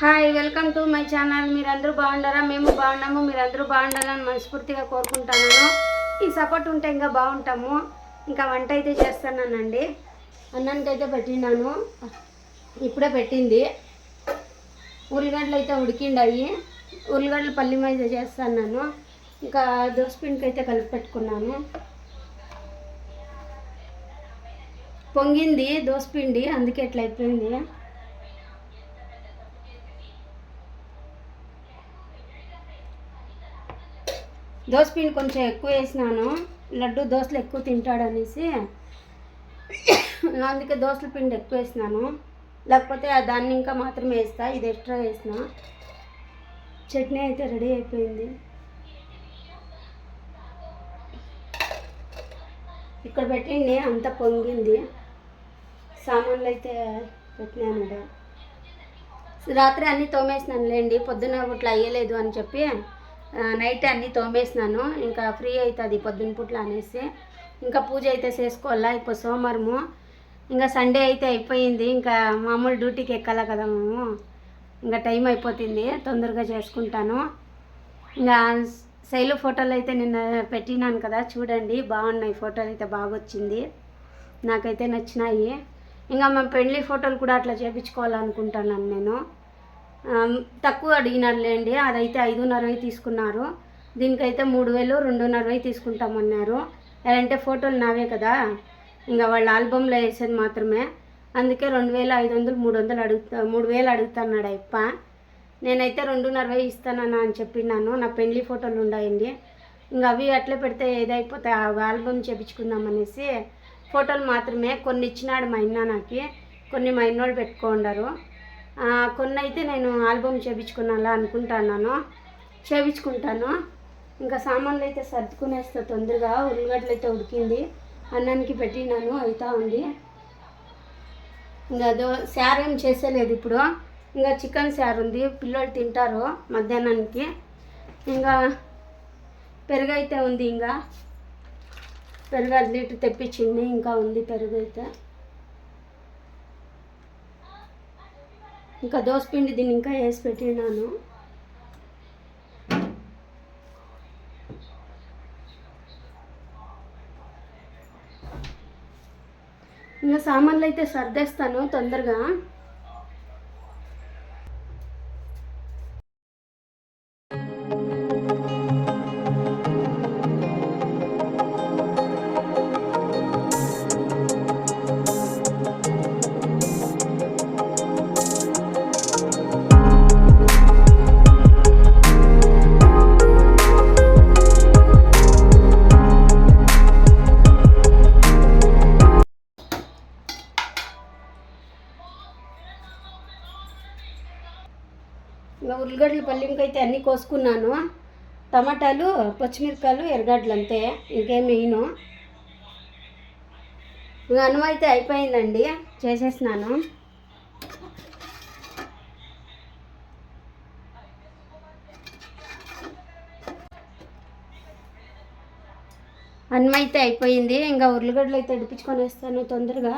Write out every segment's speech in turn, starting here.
Hi, welcome to my channel. మీరందరూ బాగుండారా? మేము బాగున్నాము. మీరందరూ బాగుండాలని మనస్ఫూర్తిగా కోరుకుంటాను. ఈ సపోర్ట్ ఉంటే ఇంకా బాగుంటాము. ఇంకా వంట అయితే చేస్తున్నానండి. అన్నానికి అయితే పెట్టినాను, ఇప్పుడే పెట్టింది. ఉల్లిగడ్డలు అయితే ఉడికిండాయి. ఉల్లిగడ్డలు పల్లి మీద చేస్తున్నాను. ఇంకా దోసపిండికి అయితే కలిపి పెట్టుకున్నాను. పొంగింది దోసపిండి, అందుకే ఎట్లా అయిపోయింది. దోసపిండి కొంచెం ఎక్కువ వేసినాను. లడ్డు దోశలు ఎక్కువ తింటాడనేసి అందుకే దోశల పిండి ఎక్కువ వేసినాను. లేకపోతే దాన్ని ఇంకా మాత్రమే వేస్తా, ఇది ఎక్స్ట్రా వేసిన. చట్నీ అయితే రెడీ అయిపోయింది. ఇక్కడ పెట్టింది అంతా పొంగింది. సామాన్లు అయితే పెట్టినాను. రాత్రి అన్నీ తోమేసినాను లేండి, పొద్దున్న పుట్ల అయ్యలేదు అని చెప్పి నైట్ అన్నీ తోమేసినాను. ఇంకా ఫ్రీ అవుతుంది పొద్దున్న పుట్ల అనేసి. ఇంకా పూజ అయితే చేసుకోవాలా. ఇప్పుడు సోమవారము, ఇంకా సండే అయితే అయిపోయింది. ఇంకా మామూలు డ్యూటీకి ఎక్కాలి కదా మేము. ఇంకా టైం అయిపోతుంది, తొందరగా చేసుకుంటాను. ఇంకా శైలు ఫోటోలు అయితే నిన్న పెట్టినాను కదా, చూడండి. బాగున్నాయి ఫోటోలు అయితే, బాగా వచ్చింది, నాకైతే నచ్చినాయి. ఇంకా మా పెళ్ళి ఫోటోలు కూడా అట్లా చేయించుకోవాలనుకుంటున్నాను నేను. తక్కువ అడిగినారులేండి, అదైతే 5,500 తీసుకున్నారు. దీనికైతే 3,000 2,500 తీసుకుంటామన్నారు. అంటే ఫోటోలు నావే కదా, ఇంకా వాళ్ళ ఆల్బంలో వేసేది మాత్రమే. అందుకే 2,500 3,000 అడుగుతున్నాడు అయ్యప్ప. నేనైతే 2,500 ఇస్తానన్నా అని చెప్పినాను. నా పెళ్లి ఫోటోలు ఉన్నాయండి, ఇంకా అవి అట్లే పెడితే ఏదైపోతాయి, ఆ ఆల్బమ్ చేయించుకుందామనేసి ఫోటోలు మాత్రమే. కొన్ని ఇచ్చినాడు మా అన్న నాకు, కొన్ని మా ఇన్నోళ్ళు పెట్టుకోండారు. కొన్ని అయితే నేను ఆల్బమ్ చేయించుకున్నాలా అనుకుంటున్నాను, చేయించుకుంటాను. ఇంకా సామాన్లు అయితే సర్దుకునేస్తా తొందరగా. ఉల్లిగడ్డలు అయితే ఉడికింది, అన్నానికి పెట్టినాను, అవుతా ఉంది. ఇంకా సార్ ఏం చేసేలేదు ఇప్పుడు. ఇంకా చికెన్ సార్ ఉంది, పిల్లలు తింటారు మధ్యాహ్నానికి. ఇంకా పెరుగు అయితే ఉంది, ఇంకా పెరుగు 1 లీటర్ తెప్పించింది, ఇంకా ఉంది పెరుగు అయితే. ఇంకా దోసపిండి దీన్ని ఇంకా వేసి పెట్టినాను. ఇంకా సామాన్లు అయితే సర్దేస్తాను తొందరగా. ఇంకా ఉల్లిగడ్డలు పల్లింకి అయితే అన్నీ కోసుకున్నాను. టమాటాలు, పచ్చిమిరపకాయలు, ఎర్రగడ్డలు అంతే, ఇంకేం వేయను. ఇంకా అన్నం అయితే అయిపోయిందండి, చేసేసినాను. అన్నం అయితే అయిపోయింది. ఇంకా ఉల్లిగడ్డలు అయితే ఉడిపించుకొని వేస్తాను తొందరగా.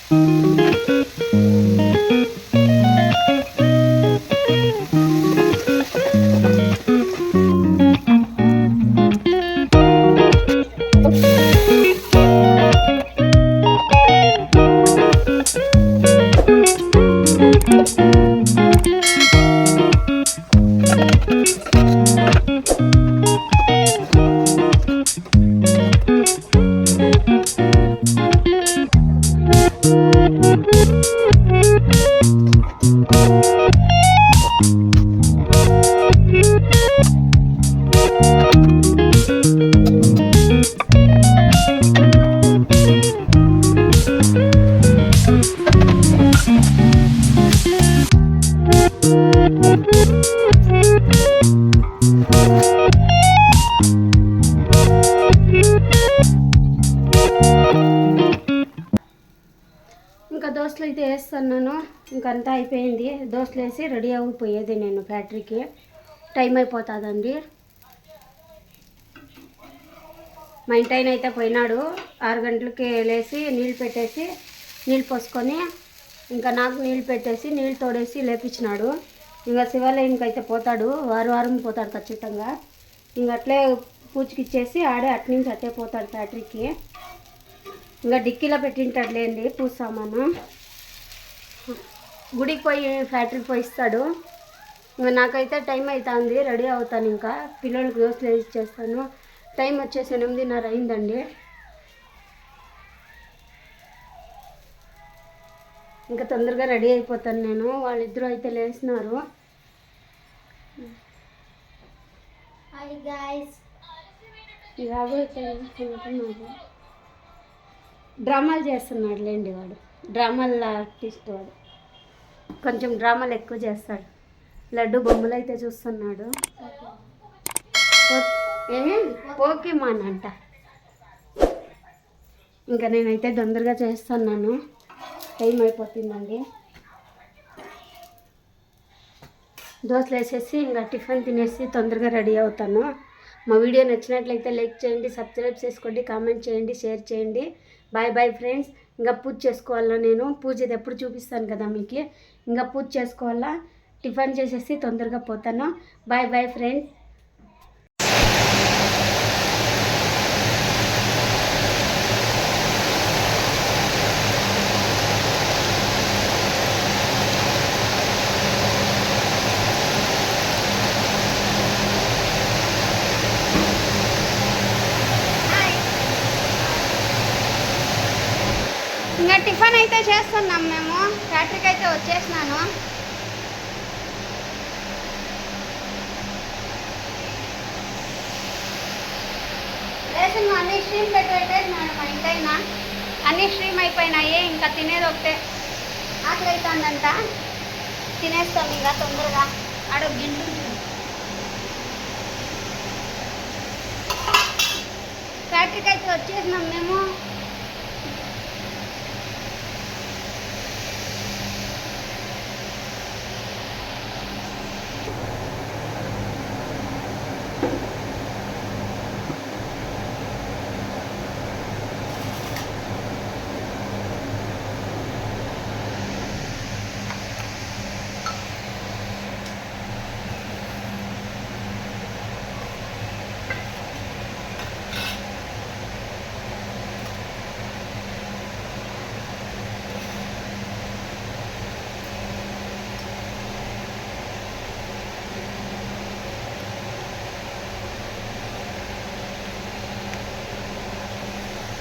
ఇంకా దోశలు అయితే వేస్తున్నాను. ఇంకంతా అయిపోయింది. దోశలు వేసి రెడీ అయిపోయేది నేను ఫ్యాక్టరీకి. టైం అయిపోతుందండి. మా ఇంటి అయితే పోయినాడు. 6 గంటలకి లేచి నీళ్ళు పెట్టేసి నీళ్ళు పోసుకొని ఇంకా నాకు నీళ్ళు పెట్టేసి నీళ్ళు తోడేసి లేపించినాడు. ఇంకా శివాలయంకి అయితే పోతాడు. వారం పోతాడు ఖచ్చితంగా. ఇంక అట్లే పూజకి ఇచ్చేసి ఆడే అట్నుంచి అట్టే పోతాడు ఫ్యాక్టరీకి. ఇంకా డిక్కీలో పెట్టింటాడులేండి పూజ సామాను. గుడికి పోయి ఫ్యాక్టరీకి పోయిస్తాడు. ఇంకా నాకైతే టైం అవుతుంది. రెడీ అవుతాను. ఇంకా పిల్లలకి దోశలు ఇచ్చేస్తాను. టైం వచ్చేసి 8:30 అయిందండి. ఇంకా తొందరగా రెడీ అయిపోతాను నేను. వాళ్ళిద్దరూ అయితే లేస్తున్నారు. Hi guys. ఇలాగో అయితే తింటున్నారు. డ్రామాలు చేస్తున్నాడు లేండి వాడు. డ్రామాల ఆర్టిస్ట్ వాడు. కొంచెం డ్రామాలు ఎక్కువ చేస్తాడు. లడ్డు బొమ్మలు అయితే చూస్తున్నాడు. పోకీమాన్ అంట. ఇంకా నేనైతే తొందరగా చేస్తున్నాను. టైం అయిపోతుందండి. దోశలు వేసేసి ఇంకా టిఫిన్ తినేసి తొందరగా రెడీ అవుతాను. మా వీడియో నచ్చినట్లయితే లైక్ చేయండి, సబ్స్క్రైబ్ చేసుకోండి, కామెంట్ చేయండి, షేర్ చేయండి. Bye bye friends. ఇంకా పూజ చేసుకోవాలా నేను. పూజ ఇది ఎప్పుడు చూపిస్తాను కదా మీకు. ఇంకా పూజ చేసుకోవాలా. టిఫిన్ చేసేసి తొందరగా పోతాను. Bye bye friends. ఇంకా టిఫిన్ అయితే చేస్తున్నాం మేము. ఫ్యాక్టరీకి అయితే వచ్చేసినాను. రేషన్ అన్ని స్ట్రీమ్ పెట్టేసినాను. మా ఇంటైనా అన్ని స్ట్రీమ్ అయిపోయినాయి. ఇంకా తినేది ఒకటే. ఆకలి అవుతుందంట. తినేస్తాం ఇంకా తొందరగా. ఆడ గింటు ఫ్యాక్టరీకి అయితే వచ్చేసినాం మేము.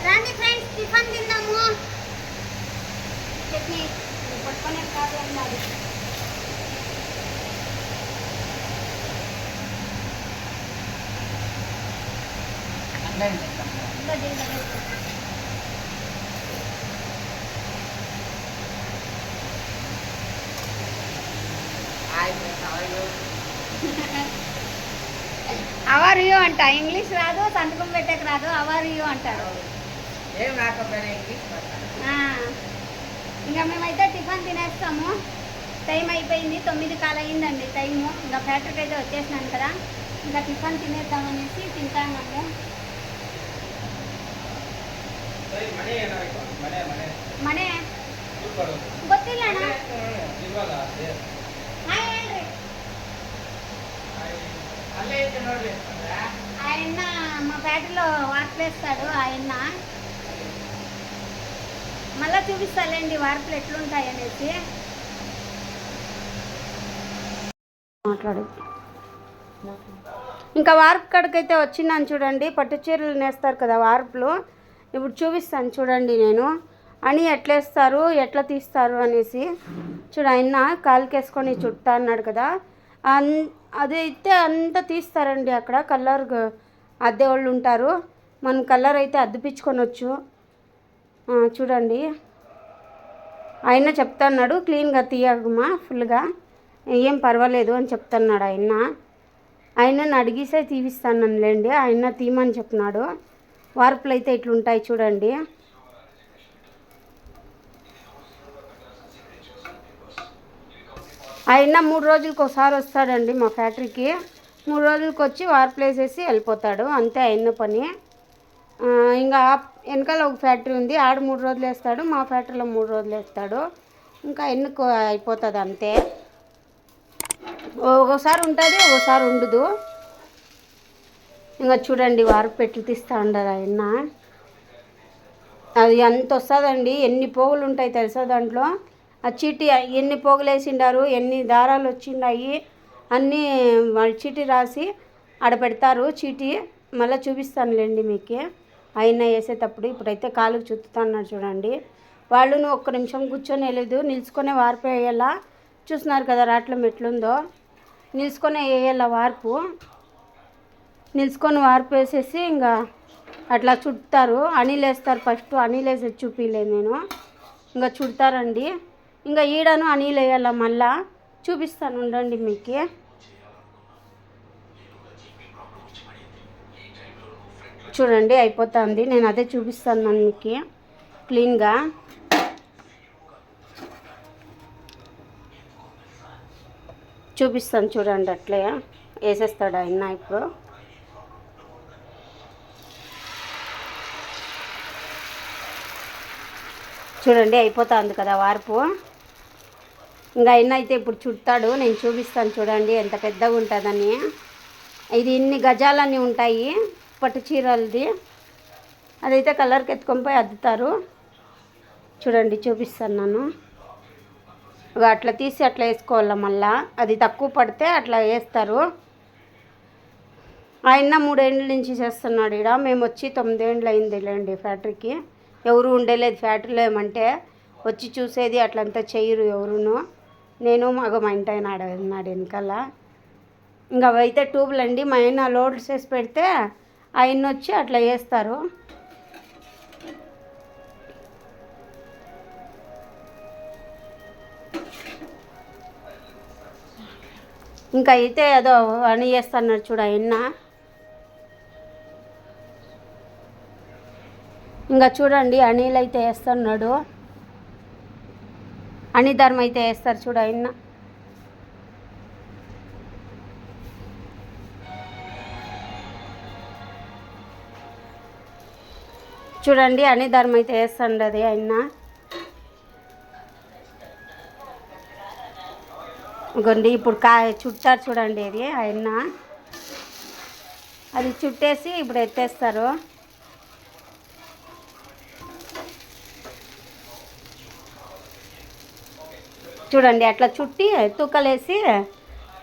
రండి ఫ్రెండ్స్, టిఫిన్ తిందాము. చట్నీ పట్టుకునే కాదు అన్నది. అవర్ యూ అంట. ఇంగ్లీష్ రాదు, సంతకం పెట్టక రాదు. అవర్ యూ అంటారు. ఇంకా మేమైతే టిఫిన్ తినేస్తాము. టైం అయిపోయింది. 9 అయిందండి టైము. ఇంకా ఫ్యాక్టరీకి అయితే వచ్చేసినాను కదా. ఇంకా టిఫిన్ తినేద్దామనేసి తింటాము. మనే వార్పులేస్తాడు ఆయన. మళ్ళీ చూపిస్తాలేండి వార్పులు ఎట్లుంటాయి అనేసి. మాట్లాడు. ఇంకా వార్పు కాడికైతే వచ్చినాను చూడండి. పట్టు చీరలు నేస్తారు కదా వార్పులు. ఇప్పుడు చూపిస్తాను చూడండి నేను అని ఎట్లేస్తారు ఎట్లా తీస్తారు అనేసి. చూడు ఆయన కాలుకేసుకొని చుట్టా అన్నాడు కదా, అదైతే అంతా తీస్తారండి. అక్కడ కలర్ అద్దె వాళ్ళు ఉంటారు. మనం కలర్ అయితే అద్దిపించుకొనొచ్చు. చూడండి ఆయన చెప్తున్నాడు క్లీన్గా తీయగమా ఫుల్గా, ఏం పర్వాలేదు అని చెప్తున్నాడు ఆయన. ఆయనను అడిగిసే తీపిస్తానులేండి, ఆయన తీయమని చెప్పినాడు. వార్పులు అయితే ఇట్లుంటాయి చూడండి. ఆయన 3 రోజులకు ఒకసారి వస్తాడండి మా ఫ్యాక్టరీకి. 3 రోజులకు వచ్చి వార్పులు వేసేసి వెళ్ళిపోతాడు, అంతే ఆయన పని. ఇంకా వెనకాల ఒక ఫ్యాక్టరీ ఉంది, ఆడ 3 రోజులు వేస్తాడు, మా ఫ్యాక్టరీలో 3 రోజులు వేస్తాడు. ఇంకా ఎన్నుకో అయిపోతుంది అంతే. ఒకసారి ఉంటుంది ఒకసారి ఉండదు. ఇంకా చూడండి వార్పు పెట్లు తీస్తూ ఉండరు ఆయన. అది ఎంత వస్తుందండి, ఎన్ని పోగులు ఉంటాయి తెలుసా దాంట్లో. ఆ చీటీ ఎన్ని పోగులు వేసిండారు, ఎన్ని దారాలు వచ్చిండాయి అన్నీ వాళ్ళు చీటీ రాసి ఆడ పెడతారు. చీటీ మళ్ళీ చూపిస్తానులేండి మీకు ఆయన వేసేటప్పుడు. ఇప్పుడైతే కాలుకు చుట్టుతున్నాడు చూడండి. వాళ్ళను ఒక్క నిమిషం కూర్చొని వెళ్ళదు, నిలుచుకొనే వార్పు వేయాలా. చూస్తున్నారు కదా రాట్లం ఎట్లుందో, నిలుచుకొనే వేయాల వార్పు. నిలుచుకొని వార్పు వేసేసి ఇంకా అట్లా చుడతారు. అనిల్ వేస్తారు ఫస్ట్, అనిల్ వేసేది చూపించలేదు నేను. ఇంకా చుడతారండి. ఇంకా ఈడను అనిల్ వేయాల మళ్ళా. చూపిస్తాను ఉండండి మీకు. చూడండి అయిపోతుంది, నేను అదే చూపిస్తాను మీకు క్లీన్గా. చూపిస్తాను చూడండి, అట్లే వేసేస్తాడు ఆయన ఇప్పుడు. చూడండి అయిపోతుంది కదా వార్పు. ఇంకా ఆయన అయితే ఇప్పుడు చుడతాడు, నేను చూపిస్తాను చూడండి ఎంత పెద్దగా ఉంటుందని. ఇది ఇన్ని గజాలన్నీ ఉంటాయి పట్టు చీరలది. అదైతే కలర్కి ఎత్తుకొని పోయి అద్దుతారు. చూడండి చూపిస్తాను నేను. అట్లా తీసి అట్లా వేసుకోవాలి, మళ్ళా అది తక్కువ పడితే అట్లా వేస్తారు. ఆయన 3 ఏళ్ళ నుంచి చేస్తున్నాడు ఇక్కడ. మేము వచ్చి 9 ఏళ్ళు అయిందిలేండి ఫ్యాక్టరీకి. ఎవరు ఉండలేదు ఫ్యాక్టరీలో, ఏమంటే వచ్చి చూసేది అట్లంతా చేయరు ఎవరును. నేను మా ఇంటి ఆయన ఆడన్నాడు వెనకాల. ఇంకా అవైతే ట్యూబ్లు అండి, మా ఆయన లోడ్ చేసి పెడితే ఆయన వచ్చి అట్లా వేస్తారు. ఇంకా అయితే ఏదో అని చేస్తున్నాడు చూడ ఆయన. ఇంకా చూడండి అనిల్ అయితే వేస్తున్నాడు, అనిధర్మ అయితే వేస్తారు చూడ ఆయన. చూడండి అనిధర్మ అయితే వేస్తాడు అది ఆయన. ఇంకోండి ఇప్పుడు చుట్టారు చూడండి అది ఆయన. అది చుట్టేసి ఇప్పుడు ఎత్తేస్తారు. చూడండి అట్లా చుట్టి తూకలేసి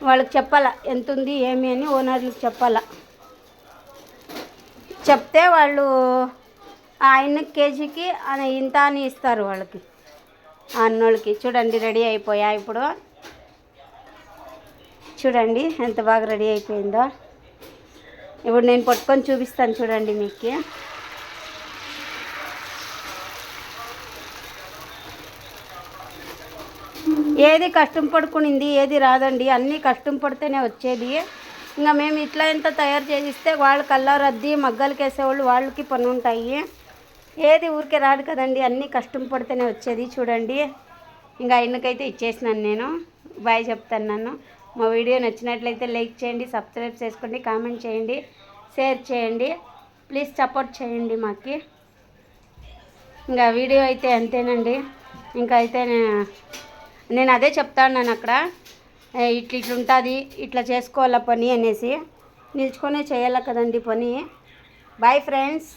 వాళ్ళకి చెప్పాల ఎంత ఉంది ఏమి అని ఓనర్లకు చెప్పాల. చెప్తే వాళ్ళు ఆయన కేజీకి ఇంత అని ఇస్తారు వాళ్ళకి, అన్నోళ్ళకి. చూడండి రెడీ అయిపోయా ఇప్పుడు. చూడండి ఎంత బాగా రెడీ అయిపోయిందో. ఇప్పుడు నేను పట్టుకొని చూపిస్తాను చూడండి మీకు. ఏది కష్టం పడుకునింది ఏది రాదండి, అన్నీ కష్టం పడితేనే వచ్చేది. ఇంకా మేము ఇట్లా ఎంత తయారు చేసిస్తే వాళ్ళు కలర్ అద్ది మగ్గలకి వేసేవాళ్ళు వాళ్ళకి పని ఉంటాయి. ఏది ఊరికే రాదు కదండి, అన్నీ కష్టం పడితేనే వచ్చేది. చూడండి ఇంకా ఆయనకైతే ఇచ్చేసినాను నేను. బాయ్ చెప్తాను. మా వీడియో నచ్చినట్లయితే లైక్ చేయండి, సబ్స్క్రైబ్ చేసుకోండి, కామెంట్ చేయండి, షేర్ చేయండి, ప్లీజ్ సపోర్ట్ చేయండి మాకు. ఇంకా వీడియో అయితే అంతేనండి. ఇంకా అయితే నేను అదే చెప్తాను అక్కడ, ఇట్లుంటుంది ఇట్లా చేసుకోవాల పని అనేసి. నిల్చుకొనే చేయాలి కదండి పని. Bye friends.